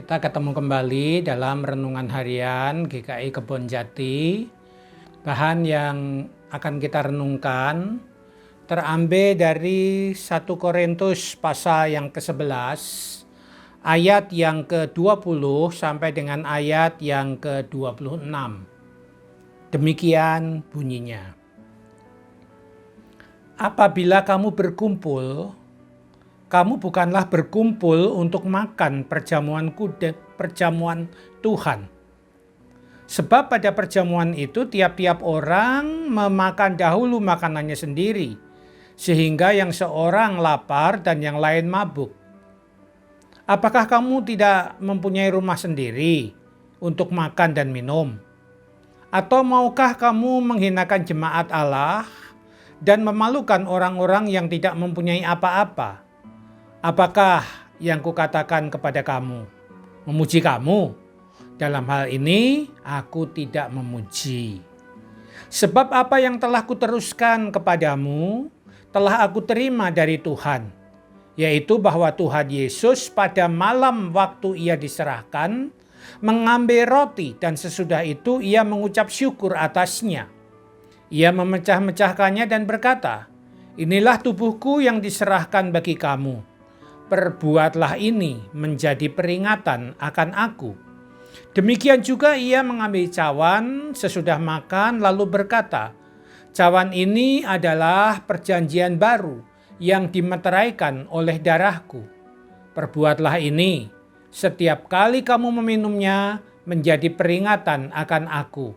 Kita ketemu kembali dalam renungan harian GKI Kebonjati. Bahan yang akan kita renungkan terambil dari 1 Korintus pasal yang ke-11, ayat yang ke-20 sampai dengan ayat yang ke-26. Demikian bunyinya. Apabila kamu berkumpul, kamu bukanlah berkumpul untuk makan perjamuan Tuhan. Sebab pada perjamuan itu tiap-tiap orang memakan dahulu makanannya sendiri, sehingga yang seorang lapar dan yang lain mabuk. Apakah kamu tidak mempunyai rumah sendiri untuk makan dan minum? Atau maukah kamu menghinakan jemaat Allah dan memalukan orang-orang yang tidak mempunyai apa-apa? Apakah yang kukatakan kepada kamu? Memuji kamu? Dalam hal ini aku tidak memuji. Sebab apa yang telah kuteruskan kepadamu telah aku terima dari Tuhan, yaitu bahwa Tuhan Yesus pada malam waktu ia diserahkan mengambil roti dan sesudah itu ia mengucap syukur atasnya. Ia memecah-mecahkannya dan berkata, "Inilah tubuhku yang diserahkan bagi kamu. Perbuatlah ini menjadi peringatan akan aku." Demikian juga ia mengambil cawan sesudah makan lalu berkata, "Cawan ini adalah perjanjian baru yang dimeteraikan oleh darahku. Perbuatlah ini setiap kali kamu meminumnya menjadi peringatan akan aku.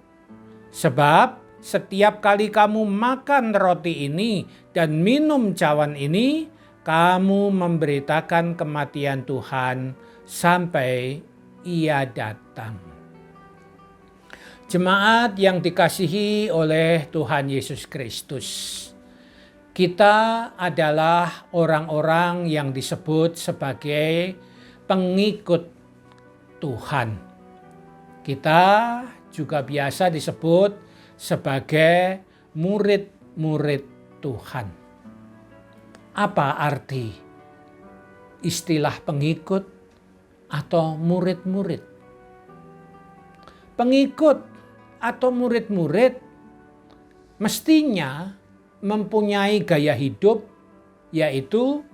Sebab setiap kali kamu makan roti ini dan minum cawan ini, kamu memberitakan kematian Tuhan sampai ia datang." Jemaat yang dikasihi oleh Tuhan Yesus Kristus, kita adalah orang-orang yang disebut sebagai pengikut Tuhan. Kita juga biasa disebut sebagai murid-murid Tuhan. Apa arti istilah pengikut atau murid-murid? Pengikut atau murid-murid mestinya mempunyai gaya hidup, yaitu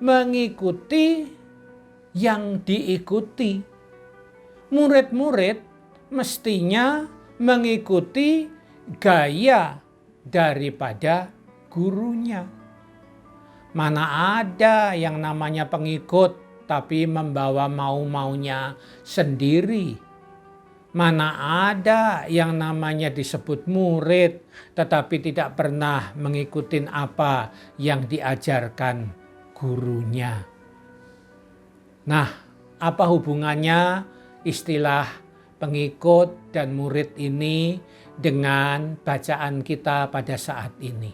mengikuti yang diikuti. Murid-murid mestinya mengikuti gaya daripada gurunya. Mana ada yang namanya pengikut tapi membawa mau-maunya sendiri. Mana ada yang namanya disebut murid tetapi tidak pernah mengikuti apa yang diajarkan gurunya. Nah, apa hubungannya istilah pengikut dan murid ini dengan bacaan kita pada saat ini?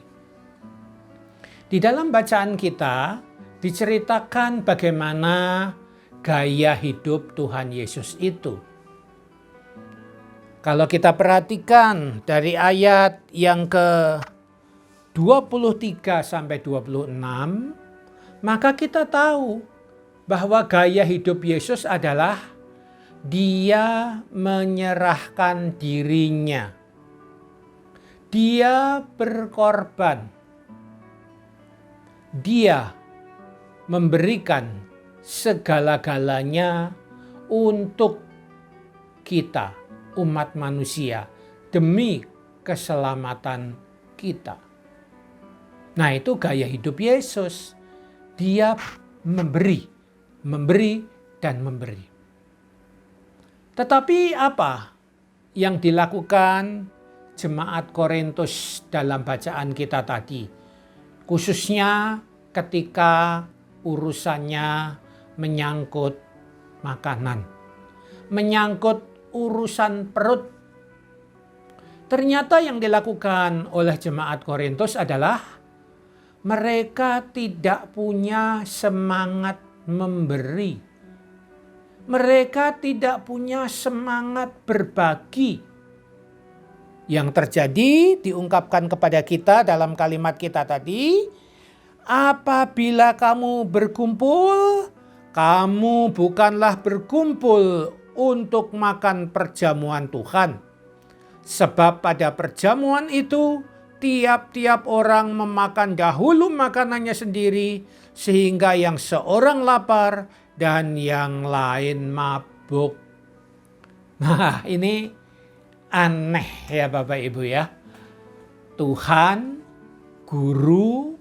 Di dalam bacaan kita diceritakan bagaimana gaya hidup Tuhan Yesus itu. Kalau kita perhatikan dari ayat yang ke-23 sampai 26, maka kita tahu bahwa gaya hidup Yesus adalah dia menyerahkan dirinya. Dia berkorban. Dia memberikan segala-galanya untuk kita, umat manusia, demi keselamatan kita. Nah, itu gaya hidup Yesus. Dia memberi dan memberi. Tetapi apa yang dilakukan jemaat Korintus dalam bacaan kita tadi? Khususnya ketika urusannya menyangkut makanan, menyangkut urusan perut. Ternyata yang dilakukan oleh jemaat Korintus adalah mereka tidak punya semangat memberi. Mereka tidak punya semangat berbagi. Yang terjadi diungkapkan kepada kita dalam kalimat kita tadi, apabila kamu berkumpul, kamu bukanlah berkumpul untuk makan perjamuan Tuhan. Sebab pada perjamuan itu tiap-tiap orang memakan dahulu makanannya sendiri, sehingga yang seorang lapar dan yang lain mabuk. Nah, ini aneh ya Bapak Ibu ya. Tuhan, Guru,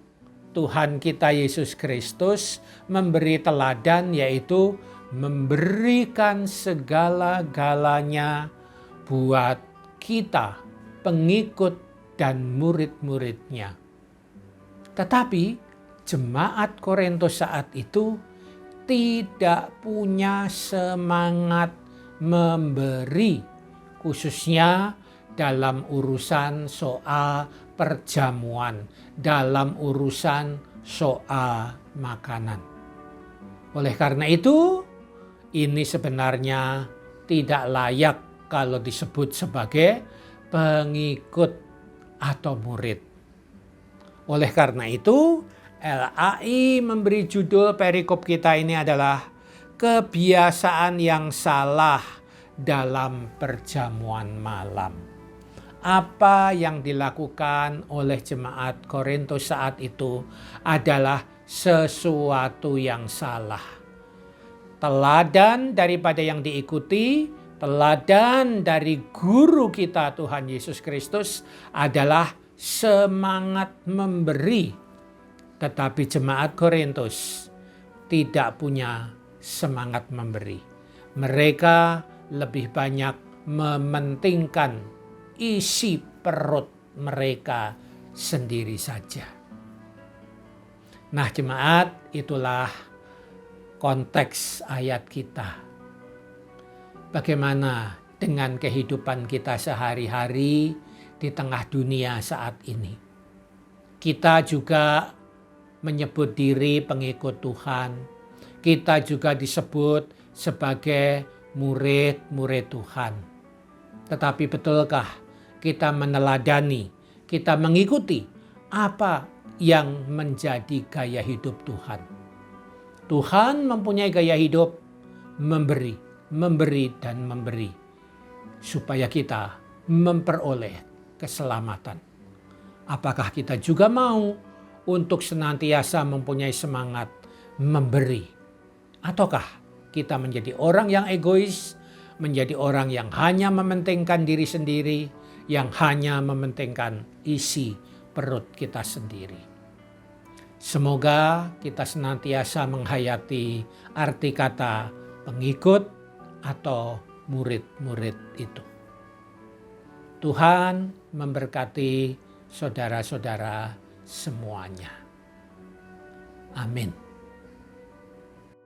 Tuhan kita Yesus Kristus memberi teladan, yaitu memberikan segala-galanya buat kita, pengikut dan murid-muridnya. Tetapi jemaat Korintus saat itu tidak punya semangat memberi, khususnya dalam urusan soal perjamuan, dalam urusan soal makanan. Oleh karena itu, ini sebenarnya tidak layak kalau disebut sebagai pengikut atau murid. Oleh karena itu, LAI memberi judul perikop kita ini adalah kebiasaan yang salah dalam perjamuan malam. Apa yang dilakukan oleh jemaat Korintus saat itu adalah sesuatu yang salah. Teladan daripada yang diikuti, teladan dari guru kita Tuhan Yesus Kristus adalah semangat memberi. Tetapi jemaat Korintus tidak punya semangat memberi. Mereka lebih banyak mementingkan isi perut mereka sendiri saja. Nah jemaat, itulah konteks ayat kita. Bagaimana dengan kehidupan kita sehari-hari di tengah dunia saat ini? Kita juga menyebut diri pengikut Tuhan. Kita juga disebut sebagai murid-murid Tuhan. Tetapi betulkah kita meneladani, kita mengikuti apa yang menjadi gaya hidup Tuhan? Tuhan mempunyai gaya hidup memberi, memberi dan memberi, supaya kita memperoleh keselamatan. Apakah kita juga mau untuk senantiasa mempunyai semangat memberi? Ataukah kita menjadi orang yang egois, menjadi orang yang hanya mementingkan diri sendiri, yang hanya mementingkan isi perut kita sendiri? Semoga kita senantiasa menghayati arti kata pengikut atau murid-murid itu. Tuhan memberkati saudara-saudara semuanya. Amin.